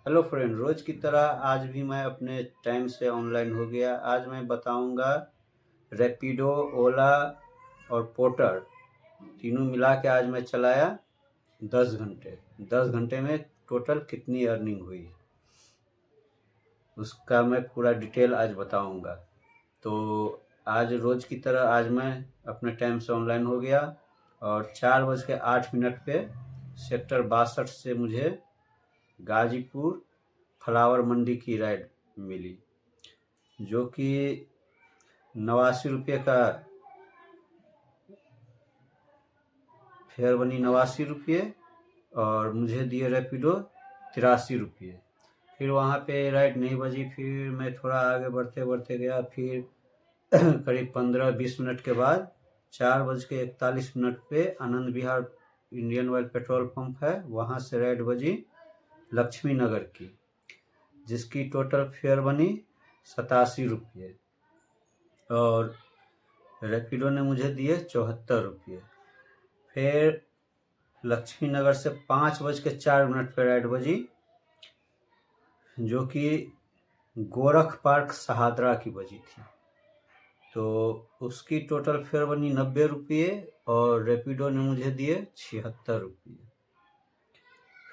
Hello friend, रोज की तरह आज भी मैं अपने टाइम से ऑनलाइन हो गया। आज मैं बताऊंगा रैपिडो, ओला और पोर्टर तीनों मिला के आज मैं चलाया 10 घंटे। 10 घंटे में टोटल कितनी अर्निंग हुई उसका मैं पूरा डिटेल आज बताऊंगा। तो आज रोज की तरह आज मैं अपने टाइम से ऑनलाइन हो गया और 4:08 पे सेक्टर 62 से मुझे गाजीपुर फ्लावर मंडी की राइड मिली, जो कि 89 रुपये का फेयर बनी। 89 रुपये और मुझे दिए रैपिडो 83 रुपये। फिर वहाँ पे राइड नहीं बजी। फिर मैं थोड़ा आगे बढ़ते बढ़ते गया। फिर करीब 15-20 मिनट के बाद 4:41 पे Anand Vihar Indian oil petrol pump है, वहाँ से राइड बजी लक्ष्मी नगर की, जिसकी टोटल फेयर बनी 87 रुपये और रैपिडो ने मुझे दिए 74 रुपये। फिर लक्ष्मी नगर से 5:04 पे राइड बजी, जो कि गोरख पार्क सहादरा की बजी थी। तो उसकी टोटल फेयर बनी 90 रुपये और रैपिडो ने मुझे दिए 76 रुपये।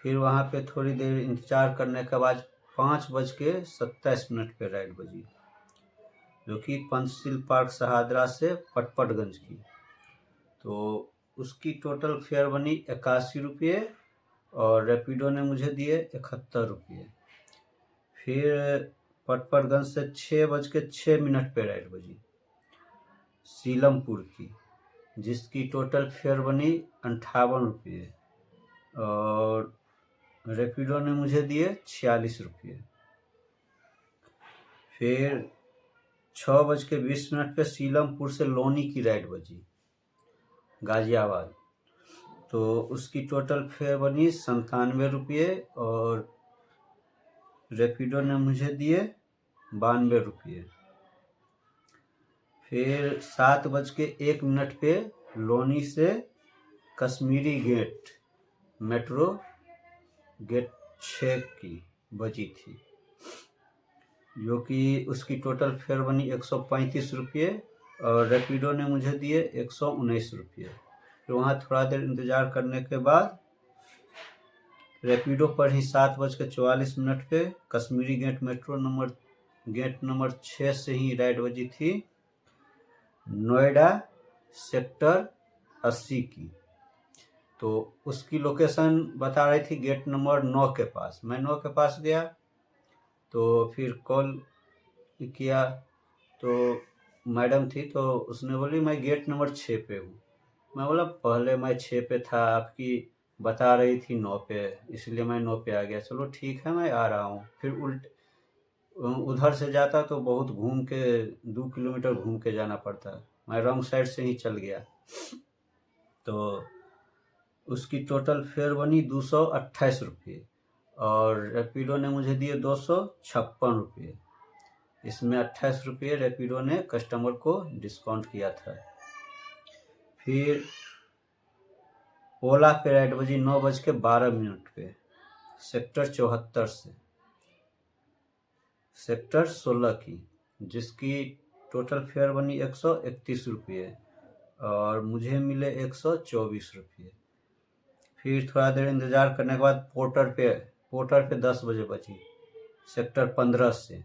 फिर वहाँ पे थोड़ी देर इंतजार करने के बाद 5:27 पे राइड बजी, जो कि पंचशील पार्क सहादरा से पटपटगंज की। तो उसकी टोटल फेयर बनी 81 रुपये और रैपिडो ने मुझे दिए 71 रुपये। फिर पटपटगंज से 6:06 पे राइड बजी सीलमपुर की, जिसकी टोटल फेयर बनी 58 रुपये और रैपिडो ने मुझे दिए 46 रुपये। फिर 6:20 पे सीलमपुर से लोनी की राइड बजी गाजियाबाद। तो उसकी टोटल फेयर बनी 97 रुपये और रैपिडो ने मुझे दिए 92 रुपये। फिर 7:01 पे लोनी से कश्मीरी गेट मेट्रो गेट 6 की बजी थी, जो कि उसकी टोटल फेयर बनी 135 रुपये और रैपिडो ने मुझे दिए 119 रुपये। फिर वहाँ थोड़ा देर इंतज़ार करने के बाद रैपिडो पर ही 7:44 पे Kashmiri gate metro gate number 6 से ही राइड बजी थी नोएडा सेक्टर 80 की। तो उसकी लोकेशन बता रही थी गेट नंबर 9 के पास। मैं 9 के पास गया तो फिर कॉल किया तो मैडम थी, तो उसने बोली मैं गेट नंबर 6 पे हूँ। मैं बोला पहले मैं 6 पे था, आपकी बता रही थी 9 पे, इसलिए मैं 9 पे आ गया। चलो ठीक है, मैं आ रहा हूँ। फिर उधर से जाता तो बहुत घूम के 2 किलोमीटर घूम के जाना पड़ता। मैं रॉन्ग साइड से ही चल गया। तो उसकी टोटल फेयर बनी 228 रुपये और रैपिडो ने मुझे दिए 256 रुपये। इसमें 28 रुपये रैपिडो ने कस्टमर को डिस्काउंट किया था। फिर ओला पे राइड बजी 9:12 पे सेक्टर 74 से सेक्टर 16 की, जिसकी टोटल फेयर बनी 131 रुपये और मुझे मिले 124 रुपये। फिर थोड़ा देर इंतज़ार करने के बाद पोर्टर पे 10 बजे बची सेक्टर 15 से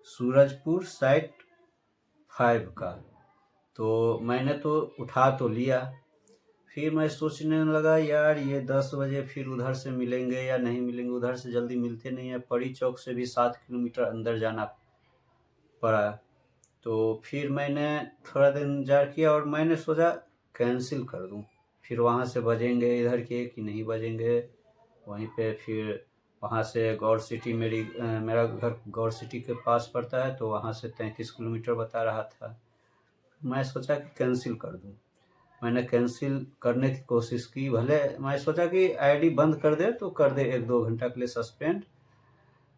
सूरजपुर साइट 5 का। तो मैंने तो उठा तो लिया। फिर मैं सोचने लगा यार ये 10 बजे फिर उधर से मिलेंगे या नहीं मिलेंगे, उधर से जल्दी मिलते नहीं है। परी चौक से भी 7 किलोमीटर अंदर जाना पड़ा। तो फिर मैंने थोड़ा देर इंतजार किया और मैंने सोचा कैंसिल कर दूं। फिर वहाँ से बजेंगे इधर के कि नहीं बजेंगे। वहीं पे फिर वहाँ से गौर सिटी मेरा घर गौर सिटी के पास पड़ता है, तो वहाँ से 33 किलोमीटर बता रहा था। मैं सोचा कि कैंसिल कर दूं। मैंने कैंसिल करने की कोशिश की। भले मैं सोचा कि आईडी बंद कर दे तो कर दे 1-2 घंटा के लिए सस्पेंड,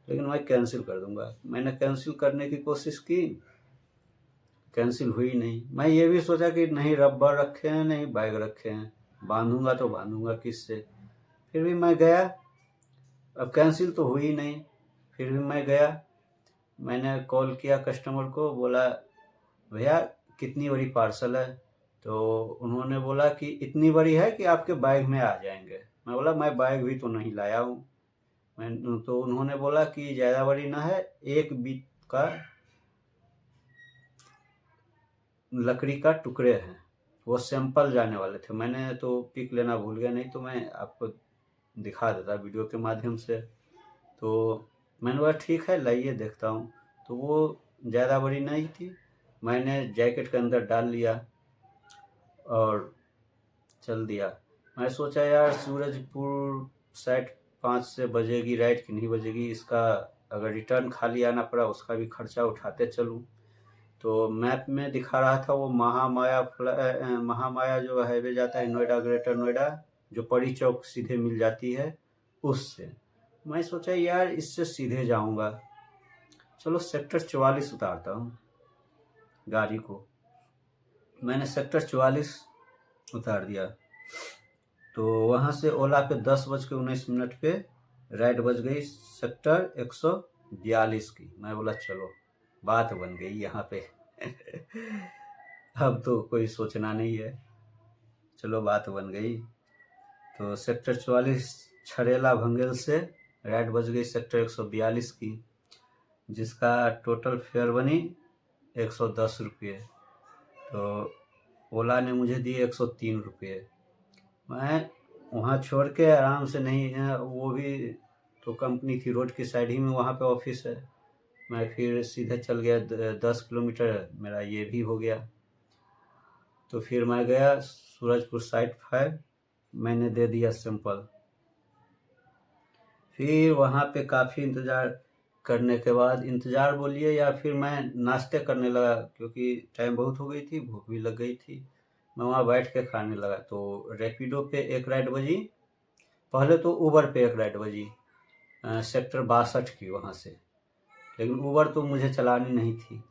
लेकिन मैं कैंसिल कर दूंगा। मैंने कैंसिल करने की कोशिश की, कैंसिल हुई नहीं। मैं ये भी सोचा कि नहीं रबर रखे हैं, नहीं बैग रखे हैं, बांधूंगा तो बांधूंगा किससे। फिर भी मैं गया अब कैंसिल तो हुई नहीं। फिर भी मैं गया, मैंने कॉल किया कस्टमर को, बोला भैया कितनी बड़ी पार्सल है? तो उन्होंने बोला कि इतनी बड़ी है कि आपके बैग में आ जाएंगे। मैं बोला मैं बैग भी तो नहीं लाया हूँ। तो उन्होंने बोला कि ज़्यादा बड़ी ना है, 1 बीट का लकड़ी का टुकड़े हैं, वो सैंपल जाने वाले थे। मैंने तो पिक लेना भूल गया, नहीं तो मैं आपको दिखा देता वीडियो के माध्यम से। तो मैंने बोला ठीक है लाइए देखता हूँ। तो वो ज़्यादा बड़ी नहीं थी, मैंने जैकेट के अंदर डाल लिया और चल दिया। मैं सोचा यार सूरजपुर साइड 5 से बजेगी राइड कि नहीं बजेगी, इसका अगर रिटर्न खाली आना पड़ा उसका भी खर्चा उठाते चलूँ। तो मैप में दिखा रहा था वो महामाया जो हाईवे जाता है नोएडा, ग्रेटर नोएडा, जो परी चौक सीधे मिल जाती है उससे। मैं सोचा यार इससे सीधे जाऊंगा, चलो सेक्टर 44 उतारता हूँ गाड़ी को। मैंने सेक्टर 44 उतार दिया। तो वहाँ से ओला पे 10:19 पे राइड बज गई सेक्टर 142 की। मैं बोला चलो बात बन गई यहाँ पे अब तो कोई सोचना नहीं है, चलो बात बन गई। तो सेक्टर 44 छरेला भंगेल से राइड बज गई सेक्टर 142 की, जिसका टोटल फेयर बनी 110 रुपये। तो ओला ने मुझे दिए 103 रुपये। मैं वहाँ छोड़ के आराम से, नहीं वो भी तो कंपनी थी रोड की साइड ही में, वहाँ पे ऑफिस है। मैं फिर सीधे चल गया, 10 किलोमीटर मेरा ये भी हो गया। तो फिर मैं गया सूरजपुर साइड 5, मैंने दे दिया सैंपल। फिर वहाँ पे काफ़ी इंतज़ार करने के बाद, इंतज़ार बोलिए या फिर मैं नाश्ते करने लगा, क्योंकि टाइम बहुत हो गई थी, भूख भी लग गई थी। मैं वहाँ बैठ के खाने लगा। तो रैपिडो पे एक राइड बजी, पहले तो उबर पे एक राइड बजी सेक्टर 62 की वहाँ से, लेकिन उबर तो मुझे चलानी नहीं थी।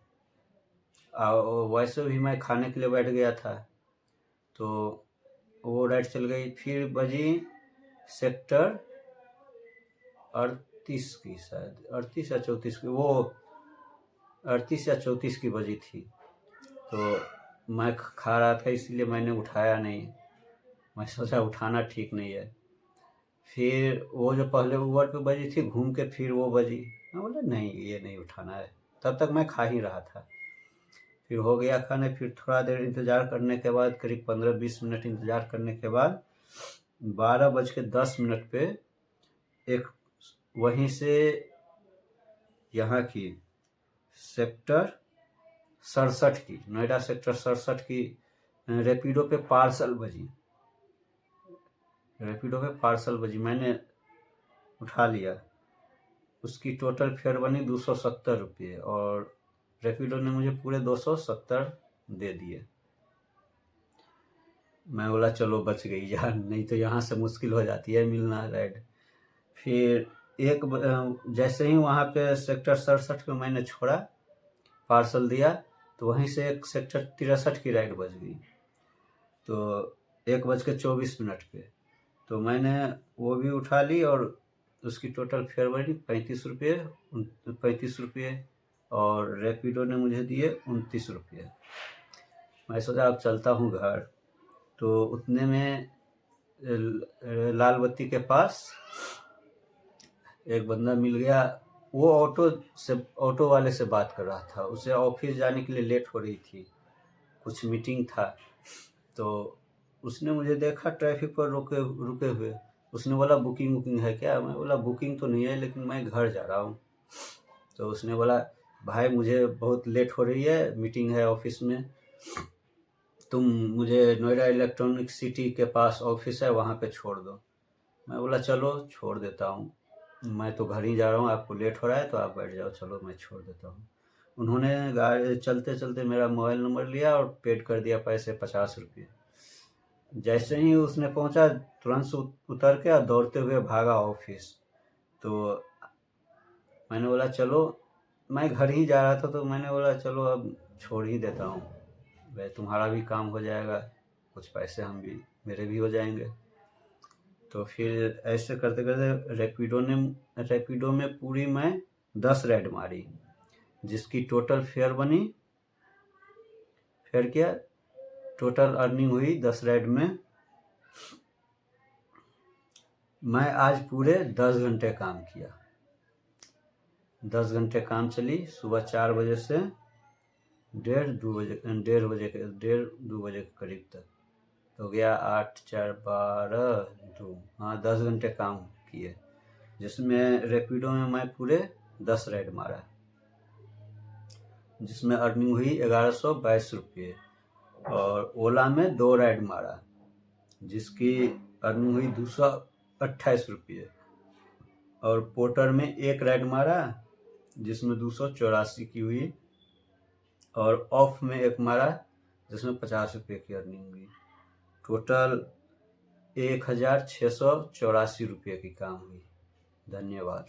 वैसे भी मैं खाने के लिए बैठ गया था, तो वो राइड चल गई। फिर बजी सेक्टर 38 की, शायद 38 या 34 की, वो 38 या 34 की बजी थी। तो मैं खा रहा था इसलिए मैंने उठाया नहीं, मैं सोचा उठाना ठीक नहीं है। फिर वो जो पहले उबर पे बजी थी घूम के फिर वो बजी, मैं बोला नहीं ये नहीं उठाना है। तब तक मैं खा ही रहा था। फिर हो गया खाने, फिर थोड़ा देर इंतज़ार करने के बाद, करीब 15-20 मिनट इंतज़ार करने के बाद 12:10 पे एक वहीं से यहाँ की सेक्टर 67 की, नोएडा सेक्टर 67 की रैपिडो पे पार्सल बजी। मैंने उठा लिया। उसकी टोटल फेयर बनी 270 रुपये और रैपिडो ने मुझे पूरे 270 दे दिए। मैं बोला चलो बच गई यार, नहीं तो यहाँ से मुश्किल हो जाती है मिलना राइड। फिर जैसे ही वहाँ पे सेक्टर 67 पे मैंने छोड़ा, पार्सल दिया, तो वहीं से एक सेक्टर 63 की राइड बज गई। तो 1:24 पे तो मैंने वो भी उठा ली और उसकी टोटल फेयर बनी 35 रुपये और रैपिडो ने मुझे दिए 29 रुपये। मैं सोचा अब चलता हूँ घर। तो उतने में लाल बत्ती के पास एक बंदा मिल गया, वो ऑटो वाले से बात कर रहा था। उसे ऑफिस जाने के लिए लेट हो रही थी, कुछ मीटिंग था। तो उसने मुझे देखा ट्रैफिक पर रुके हुए, उसने बोला बुकिंग है क्या? मैं बोला बुकिंग तो नहीं है, लेकिन मैं घर जा रहा हूँ। तो उसने बोला भाई मुझे बहुत लेट हो रही है, मीटिंग है ऑफिस में, तुम मुझे नोएडा इलेक्ट्रॉनिक सिटी के पास ऑफिस है वहाँ पे छोड़ दो। मैं बोला चलो छोड़ देता हूँ, मैं तो घर ही जा रहा हूँ, आपको लेट हो रहा है तो आप बैठ जाओ, चलो मैं छोड़ देता हूँ। उन्होंने गाड़ी चलते चलते मेरा मोबाइल नंबर लिया और पेड कर दिया पैसे 50 रुपये। जैसे ही उसने पहुंचा तुरंत उतर के और दौड़ते हुए भागा ऑफिस। तो मैंने बोला चलो, मैं घर ही जा रहा था तो मैंने बोला चलो अब छोड़ ही देता हूँ, भाई तुम्हारा भी काम हो जाएगा, कुछ पैसे मेरे भी हो जाएंगे। तो फिर ऐसे करते करते रैपिडो में पूरी मैं 10 राइड मारी, जिसकी टोटल फेयर बनी, फेयर क्या टोटल अर्निंग हुई 10 राइड में। मैं आज पूरे 10 घंटे काम किया, 10 घंटे काम चली, सुबह 4 बजे से 1:30-2 बजे के करीब तक। तो हो गया 8 4 12 2, हाँ 10 घंटे काम किए, जिसमें रैपिडो में मैं पूरे 10 राइड मारा, जिसमें अर्निंग हुई 1122 रुपये। और ओला में 2 राइड मारा, जिसकी अर्निंग हुई 228 रुपये। और पोर्टर में 1 राइड मारा, जिसमें 284 की हुई। और ऑफ में 1 मारा, जिसमें 50 रुपये की अर्निंग हुई। टोटल 1684 रुपये की काम हुई। धन्यवाद।